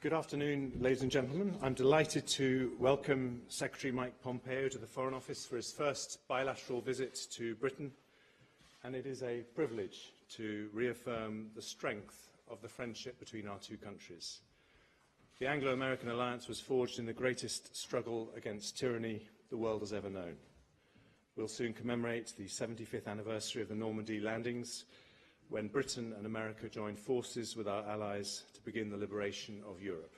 Good afternoon, ladies and gentlemen. I'm delighted to welcome Secretary Mike Pompeo to the Foreign Office for his first bilateral visit to Britain, and it is a privilege to reaffirm the strength of the friendship between our two countries. The Anglo-American alliance was forged in the greatest struggle against tyranny the world has ever known. We'll soon commemorate the 75th anniversary of the Normandy landings, when Britain and America joined forces with our allies to begin the liberation of Europe.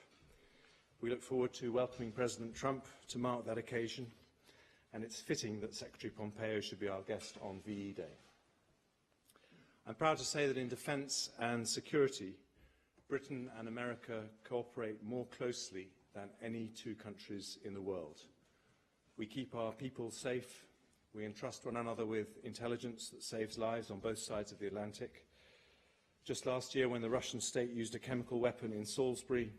We look forward to welcoming President Trump to mark that occasion, and it's fitting that Secretary Pompeo should be our guest on VE Day. I'm proud to say that in defence and security, Britain and America cooperate more closely than any two countries in the world. We keep our people safe. We entrust one another with intelligence that saves lives on both sides of the Atlantic. Just last year, when the Russian state used a chemical weapon in Salisbury,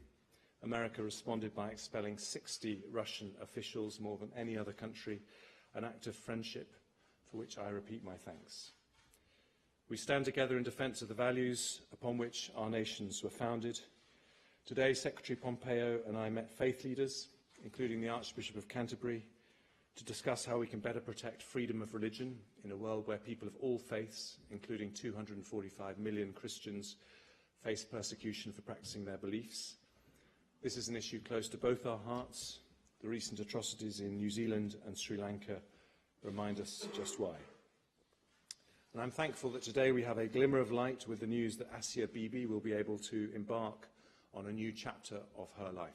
America responded by expelling 60 Russian officials, more than any other country, an act of friendship for which I repeat my thanks. We stand together in defence of the values upon which our nations were founded. Today, Secretary Pompeo and I met faith leaders, including the Archbishop of Canterbury, to discuss how we can better protect freedom of religion in a world where people of all faiths, including 245 million Christians, face persecution for practicing their beliefs. This is an issue close to both our hearts. The recent atrocities in New Zealand and Sri Lanka remind us just why. And I'm thankful that today we have a glimmer of light with the news that Asia Bibi will be able to embark on a new chapter of her life.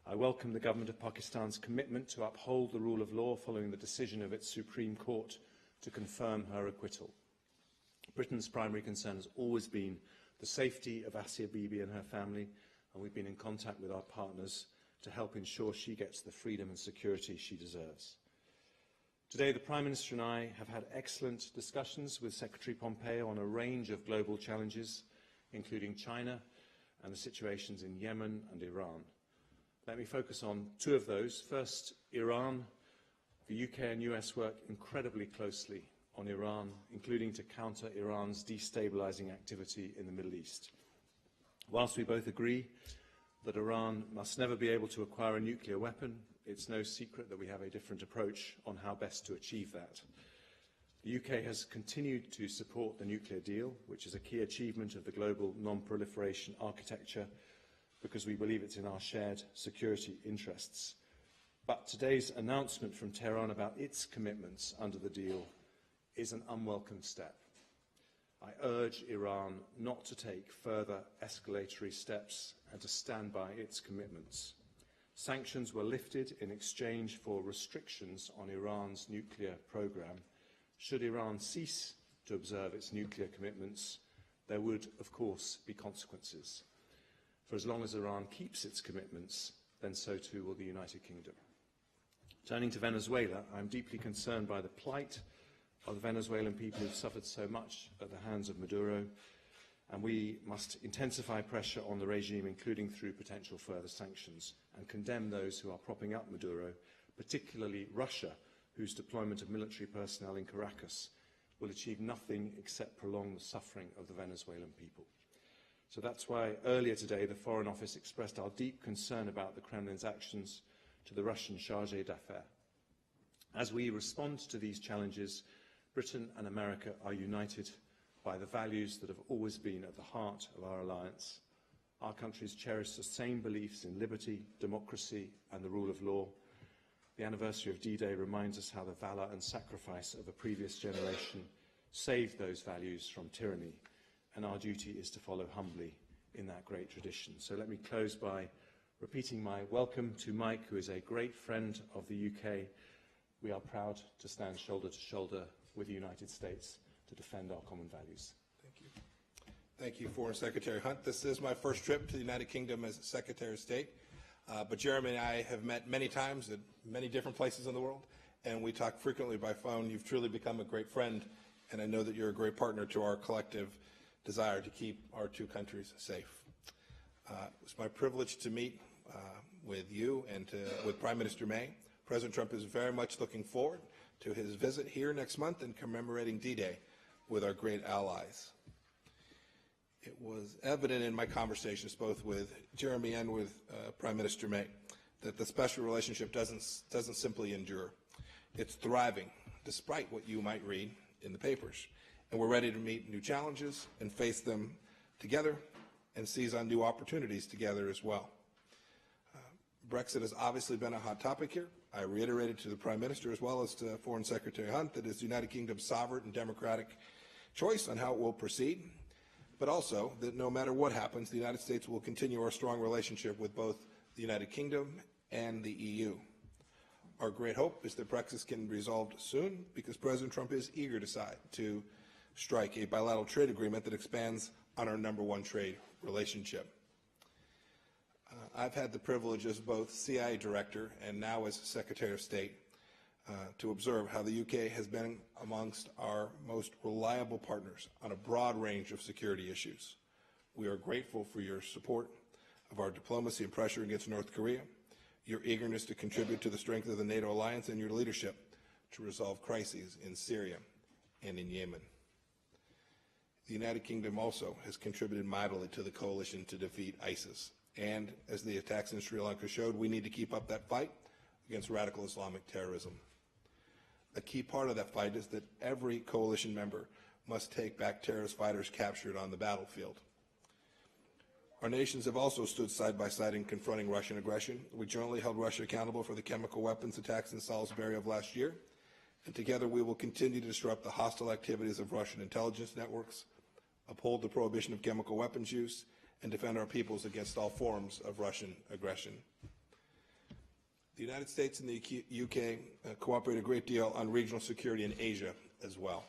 I welcome the government of Pakistan's commitment to uphold the rule of law following the decision of its Supreme Court to confirm her acquittal. Britain's primary concern has always been the safety of Asia Bibi and her family, and we've been in contact with our partners to help ensure she gets the freedom and security she deserves. Today, the Prime Minister and I have had excellent discussions with Secretary Pompeo on a range of global challenges, including China and the situations in Yemen and Iran. Let me focus on two of those. First, Iran. The UK and US work incredibly closely on Iran, including to counter Iran's destabilizing activity in the Middle East. Whilst we both agree that Iran must never be able to acquire a nuclear weapon, it's no secret that we have a different approach on how best to achieve that. The UK has continued to support the nuclear deal, which is a key achievement of the global non-proliferation architecture, because we believe it's in our shared security interests. But today's announcement from Tehran about its commitments under the deal is an unwelcome step. I urge Iran not to take further escalatory steps and to stand by its commitments. Sanctions were lifted in exchange for restrictions on Iran's nuclear program. Should Iran cease to observe its nuclear commitments, there would, of course, be consequences. For as long as Iran keeps its commitments, then so too will the United Kingdom. Turning to Venezuela, I am deeply concerned by the plight of the Venezuelan people who have suffered so much at the hands of Maduro, and we must intensify pressure on the regime, including through potential further sanctions, and condemn those who are propping up Maduro, particularly Russia, whose deployment of military personnel in Caracas will achieve nothing except prolong the suffering of the Venezuelan people. So that's why earlier today the Foreign Office expressed our deep concern about the Kremlin's actions to the Russian chargé d'affaires. As we respond to these challenges, Britain and America are united by the values that have always been at the heart of our alliance. Our countries cherish the same beliefs in liberty, democracy and the rule of law. The anniversary of D-Day reminds us how the valour and sacrifice of a previous generation saved those values from tyranny, and our duty is to follow humbly in that great tradition. So let me close by repeating my welcome to Mike, who is a great friend of the UK. We are proud to stand shoulder to shoulder with the United States to defend our common values. Thank you. Thank you, Foreign Secretary Hunt. This is my first trip to the United Kingdom as Secretary of State. But Jeremy and I have met many times at many different places in the world, and we talk frequently by phone. You've truly become a great friend, and I know that you're a great partner to our collective desire to keep our two countries safe. It was my privilege to meet with you and with Prime Minister May. President Trump is very much looking forward to his visit here next month and commemorating D-Day with our great allies. It was evident in my conversations both with Jeremy and with Prime Minister May that the special relationship doesn't simply endure. It's thriving, despite what you might read in the papers. And we're ready to meet new challenges and face them together and seize on new opportunities together as well. Brexit has obviously been a hot topic here. I reiterated to the Prime Minister as well as to Foreign Secretary Hunt that it's the United Kingdom's sovereign and democratic choice on how it will proceed, but also that no matter what happens, the United States will continue our strong relationship with both the United Kingdom and the EU. Our great hope is that Brexit can be resolved soon because President Trump is eager to strike a bilateral trade agreement that expands on our #1 trade relationship. I've had the privilege as both CIA Director and now as Secretary of State to observe how the UK has been amongst our most reliable partners on a broad range of security issues. We are grateful for your support of our diplomacy and pressure against North Korea, your eagerness to contribute to the strength of the NATO alliance, and your leadership to resolve crises in Syria and in Yemen. The United Kingdom also has contributed mightily to the coalition to defeat ISIS. And as the attacks in Sri Lanka showed, we need to keep up that fight against radical Islamic terrorism. A key part of that fight is that every coalition member must take back terrorist fighters captured on the battlefield. Our nations have also stood side by side in confronting Russian aggression. We jointly held Russia accountable for the chemical weapons attacks in Salisbury of last year, and together we will continue to disrupt the hostile activities of Russian intelligence networks, uphold the prohibition of chemical weapons use, and defend our peoples against all forms of Russian aggression. The United States and the UK cooperate a great deal on regional security in Asia as well.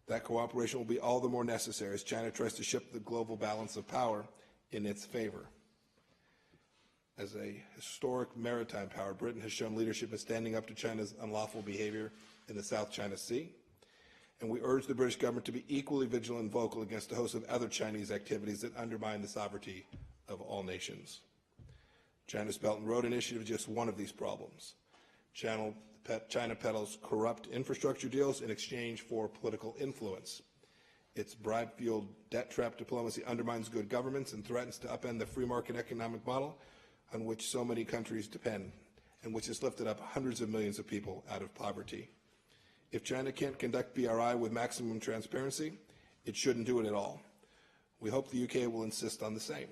That cooperation will be all the more necessary as China tries to shift the global balance of power in its favor. As a historic maritime power, Britain has shown leadership in standing up to China's unlawful behavior in the South China Sea, and we urge the British government to be equally vigilant and vocal against a host of other Chinese activities that undermine the sovereignty of all nations. China's Belt and Road Initiative is just one of these problems. China peddles corrupt infrastructure deals in exchange for political influence. Its bribe-fueled debt trap diplomacy undermines good governments and threatens to upend the free market economic model on which so many countries depend, and which has lifted up hundreds of millions of people out of poverty. If China can't conduct BRI with maximum transparency, it shouldn't do it at all. We hope the UK will insist on the same.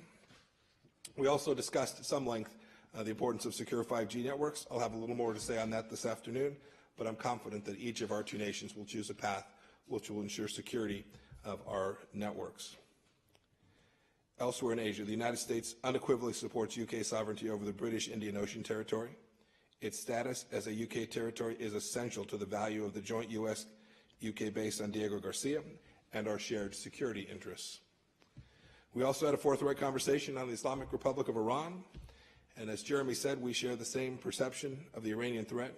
We also discussed at some length the importance of secure 5G networks. I'll have a little more to say on that this afternoon, but I'm confident that each of our two nations will choose a path which will ensure security of our networks. Elsewhere in Asia, the United States unequivocally supports UK sovereignty over the British Indian Ocean Territory. Its status as a UK territory is essential to the value of the joint US-UK base on Diego Garcia and our shared security interests. We also had a forthright conversation on the Islamic Republic of Iran, and as Jeremy said, we share the same perception of the Iranian threat,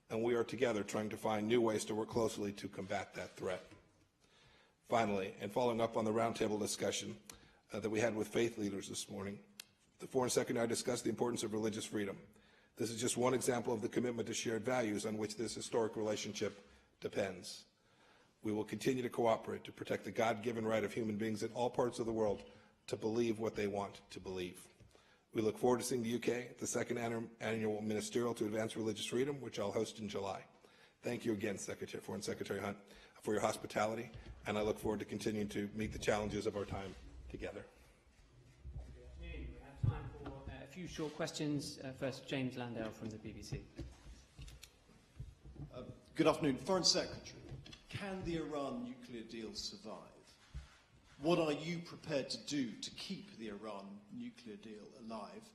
and we are together trying to find new ways to work closely to combat that threat. Finally, and following up on the roundtable discussion that we had with faith leaders this morning, the Foreign Secretary and I discussed the importance of religious freedom. This is just one example of the commitment to shared values on which this historic relationship depends. We will continue to cooperate to protect the God-given right of human beings in all parts of the world to believe what they want to believe. We look forward to seeing the UK at the second annual Ministerial to Advance Religious Freedom, which I'll host in July. Thank you again, Foreign Secretary Hunt, for your hospitality, and I look forward to continuing to meet the challenges of our time together. We have time for a few short questions. First, James Landale from the BBC. Good afternoon. Foreign Secretary, can the Iran nuclear deal survive? What are you prepared to do to keep the Iran nuclear deal alive?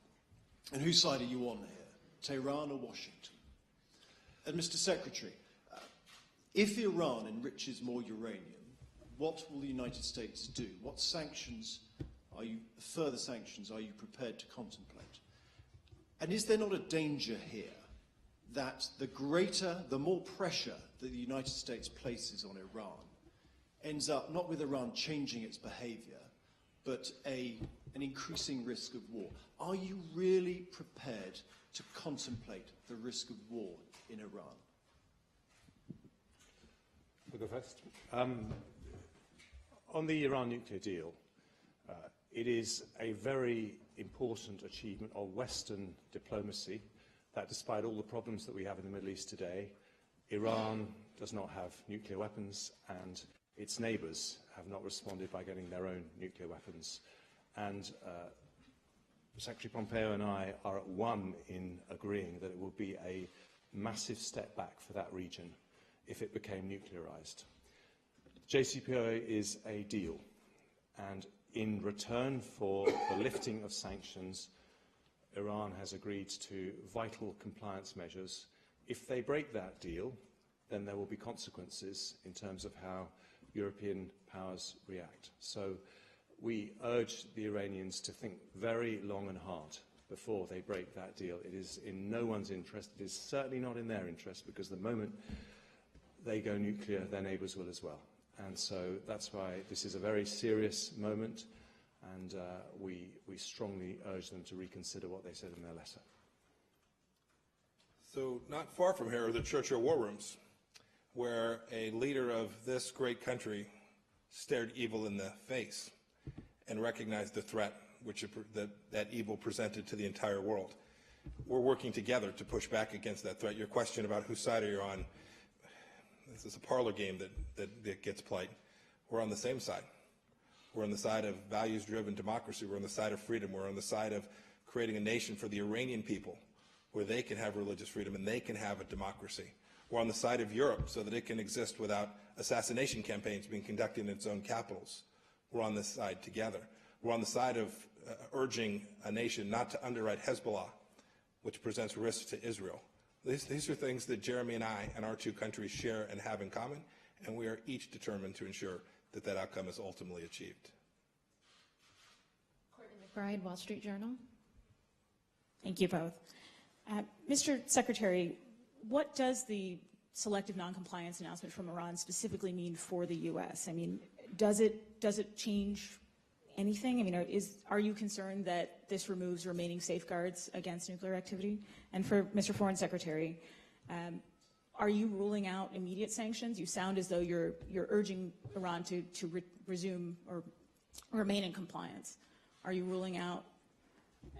And whose side are you on here, Tehran or Washington? And Mr. Secretary, if Iran enriches more uranium, what will the United States do? What further sanctions are you prepared to contemplate? And is there not a danger here that the more pressure that the United States places on Iran ends up not with Iran changing its behavior, but an increasing risk of war? Are you really prepared to contemplate the risk of war in Iran? I'll go first. On the Iran nuclear deal, It is a very important achievement of Western diplomacy that despite all the problems that we have in the Middle East today, Iran does not have nuclear weapons and its neighbours have not responded by getting their own nuclear weapons. And Secretary Pompeo and I are at one in agreeing that it will be a massive step back for that region if it became nuclearised. JCPOA is a deal, and in return for the lifting of sanctions, Iran has agreed to vital compliance measures. If they break that deal, then there will be consequences in terms of how European powers react. So we urge the Iranians to think very long and hard before they break that deal. It is in no one's interest. It is certainly not in their interest, because the moment they go nuclear, their neighbours will as well. And so that's why this is a very serious moment, and we strongly urge them to reconsider what they said in their letter. So not far from here are the Churchill war rooms, where a leader of this great country stared evil in the face and recognized the threat which that evil presented to the entire world. We're working together to push back against that threat. Your question about whose side are you on, this is a parlor game that gets played. We're on the same side. We're on the side of values-driven democracy. We're on the side of freedom. We're on the side of creating a nation for the Iranian people where they can have religious freedom and they can have a democracy. We're on the side of Europe so that it can exist without assassination campaigns being conducted in its own capitals. We're on this side together. We're on the side of urging a nation not to underwrite Hezbollah, which presents risks to Israel. These are things that Jeremy and I and our two countries share and have in common, and we are each determined to ensure that that outcome is ultimately achieved. Courtney McBride, Wall Street Journal. Thank you both. Mr. Secretary, what does the selective noncompliance announcement from Iran specifically mean for the U.S.? I mean, does it change anything? I mean, are you concerned that this removes remaining safeguards against nuclear activity? And for Mr. Foreign Secretary, are you ruling out immediate sanctions? You sound as though you're urging Iran to resume or remain in compliance. Are you ruling out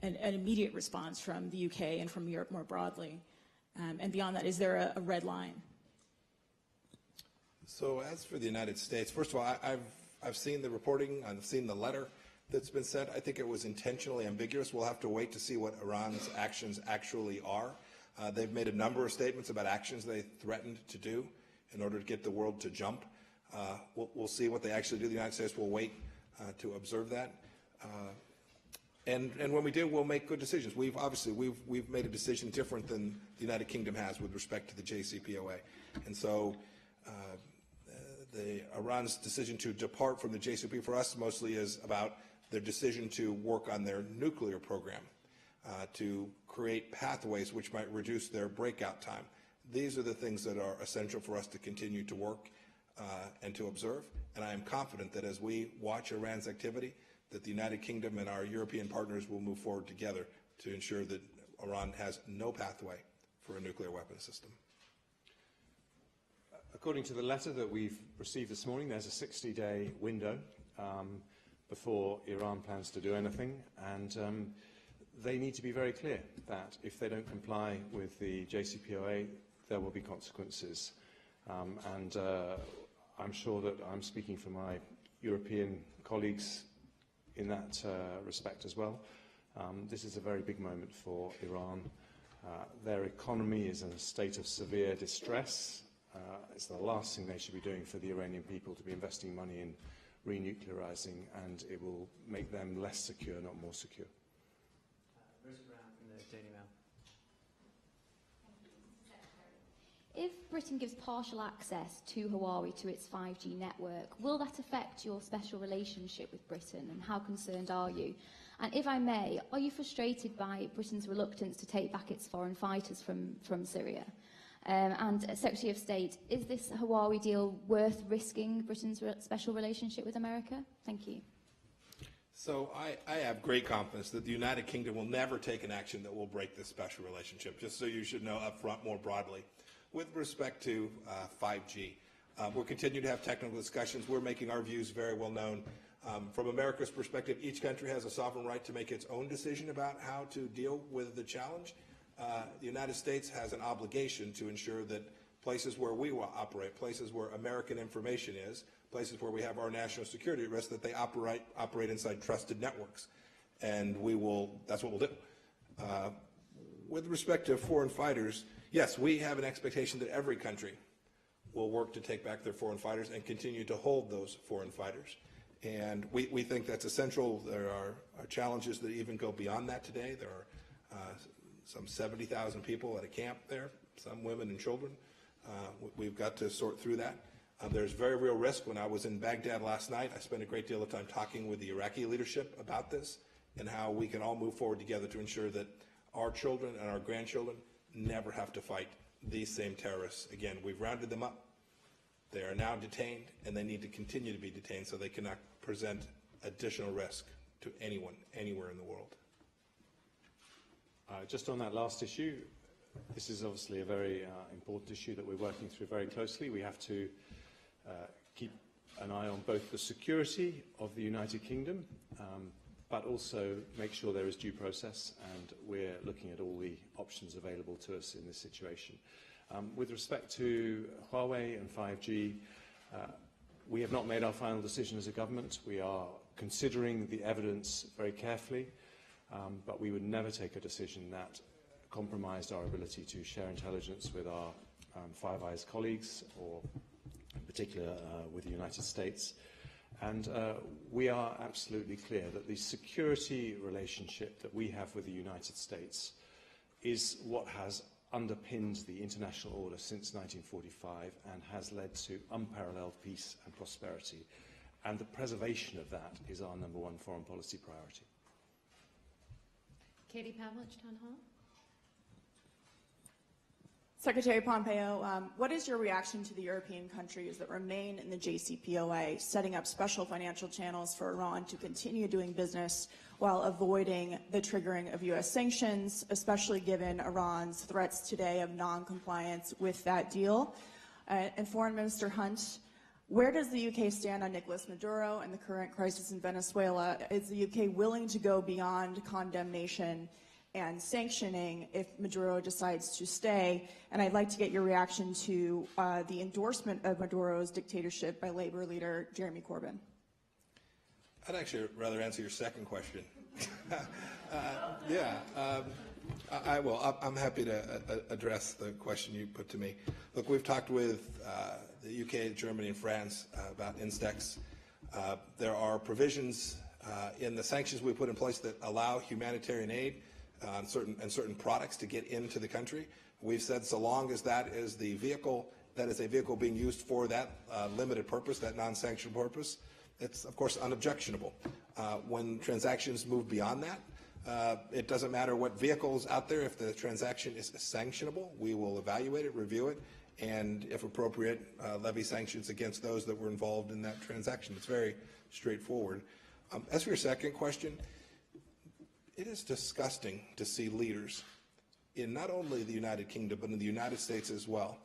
an immediate response from the UK and from Europe more broadly? And beyond that, is there a red line? So as for the United States, first of all, I've seen the reporting, I've seen the letter that's been sent. I think it was intentionally ambiguous. We'll have to wait to see what Iran's actions actually are. They've made a number of statements about actions they threatened to do in order to get the world to jump. We'll see what they actually do. The United States will wait to observe that. And when we do, we'll make good decisions. We've made a decision different than the United Kingdom has with respect to the JCPOA. And so Iran's decision to depart from the JCPOA for us mostly is about their decision to work on their nuclear program, to create pathways which might reduce their breakout time. These are the things that are essential for us to continue to work and to observe. And I am confident that as we watch Iran's activity, that the United Kingdom and our European partners will move forward together to ensure that Iran has no pathway for a nuclear weapons system. According to the letter that we've received this morning, there's a 60-day window before Iran plans to do anything, and they need to be very clear that if they don't comply with the JCPOA, there will be consequences. And I'm sure that I'm speaking for my European colleagues in that respect as well. This is a very big moment for Iran. Their economy is in a state of severe distress. It's the last thing they should be doing for the Iranian people, to be investing money in renuclearizing, and it will make them less secure, not more secure. Rosa Brown from the Daily Mail. If Britain gives partial access to Huawei to its 5G network, will that affect your special relationship with Britain, and how concerned are you? And if I may, are you frustrated by Britain's reluctance to take back its foreign fighters from Syria? And Secretary of State, is this Huawei deal worth risking Britain's special relationship with America? Thank you. So I have great confidence that the United Kingdom will never take an action that will break this special relationship, just so you should know up front more broadly. With respect to 5G, we'll continue to have technical discussions. We're making our views very well known From America's perspective, each country has a sovereign right to make its own decision about how to deal with the challenge. The United States has an obligation to ensure that places where we operate, places where American information is, places where we have our national security at risk, that they operate inside trusted networks. And that's what we'll do. With respect to foreign fighters, yes, we have an expectation that every country will work to take back their foreign fighters and continue to hold those foreign fighters. And we think that's essential. There are challenges that even go beyond that today. There are some 70,000 people at a camp there, some women and children. We've got to sort through that. There's very real risk. When I was in Baghdad last night, I spent a great deal of time talking with the Iraqi leadership about this and how we can all move forward together to ensure that our children and our grandchildren never have to fight these same terrorists again. We've rounded them up. They are now detained, and they need to continue to be detained so they cannot present additional risk to anyone, anywhere in the world. Just on that last issue, this is obviously a very important issue that we're working through very closely. We have to keep an eye on both the security of the United Kingdom, but also make sure there is due process, and we're looking at all the options available to us in this situation. With respect to Huawei and 5G, we have not made our final decision as a government. We are considering the evidence very carefully, but we would never take a decision that compromised our ability to share intelligence with our Five Eyes colleagues, or in particular with the United States. And we are absolutely clear that the security relationship that we have with the United States is what has underpinned the international order since 1945 and has led to unparalleled peace and prosperity. And the preservation of that is our #1 foreign policy priority. Katie Pavlich, Town Hall. Secretary Pompeo, what is your reaction to the European countries that remain in the JCPOA setting up special financial channels for Iran to continue doing business while avoiding the triggering of U.S. sanctions, especially given Iran's threats today of non-compliance with that deal? And Foreign Minister Hunt, where does the UK stand on Nicolas Maduro and the current crisis in Venezuela? Is the UK willing to go beyond condemnation and sanctioning if Maduro decides to stay? And I'd like to get your reaction to the endorsement of Maduro's dictatorship by Labour leader Jeremy Corbyn. I'd actually rather answer your second question. I will. I'm happy to address the question you put to me. Look, we've talked with the UK, Germany, and France about Instex. There are provisions in the sanctions we put in place that allow humanitarian aid and certain products to get into the country. We've said so long as that is the vehicle, that is a vehicle being used for that limited purpose, that non-sanctioned purpose, it's of course unobjectionable. When transactions move beyond that, it doesn't matter what vehicle is out there. If the transaction is sanctionable, we will evaluate it, review it, and if appropriate, levy sanctions against those that were involved in that transaction. It's very straightforward. As for your second question, it is disgusting to see leaders in not only the United Kingdom, but in the United States as well,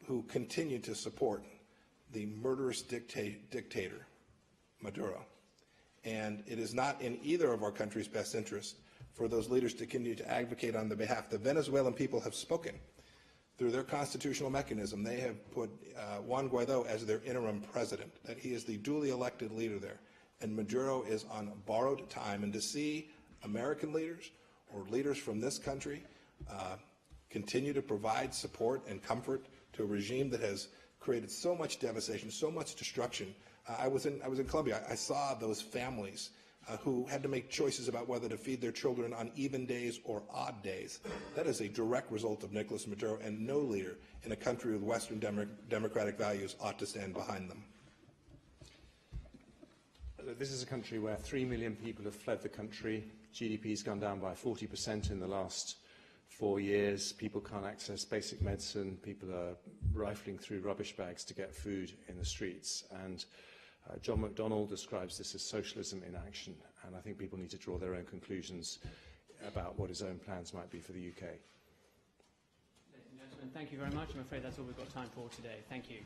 who continue to support the murderous dictator, Maduro. And it is not in either of our countries' best interest for those leaders to continue to advocate on their behalf. The Venezuelan people have spoken. Through their constitutional mechanism, they have put Juan Guaido as their interim president, that he is the duly elected leader there. And Maduro is on borrowed time. And to see American leaders or leaders from this country continue to provide support and comfort to a regime that has created so much devastation, so much destruction. I was in Colombia. I saw those families who had to make choices about whether to feed their children on even days or odd days. That is a direct result of Nicolas Maduro, and no leader in a country with Western democratic values ought to stand behind them. This is a country where 3 million people have fled the country. GDP has gone down by 40% in the last 4 years. People can't access basic medicine. People are rifling through rubbish bags to get food in the streets. And John McDonnell describes this as socialism in action. And I think people need to draw their own conclusions about what his own plans might be for the UK. Ladies and gentlemen, thank you very much. I'm afraid that's all we've got time for today. Thank you.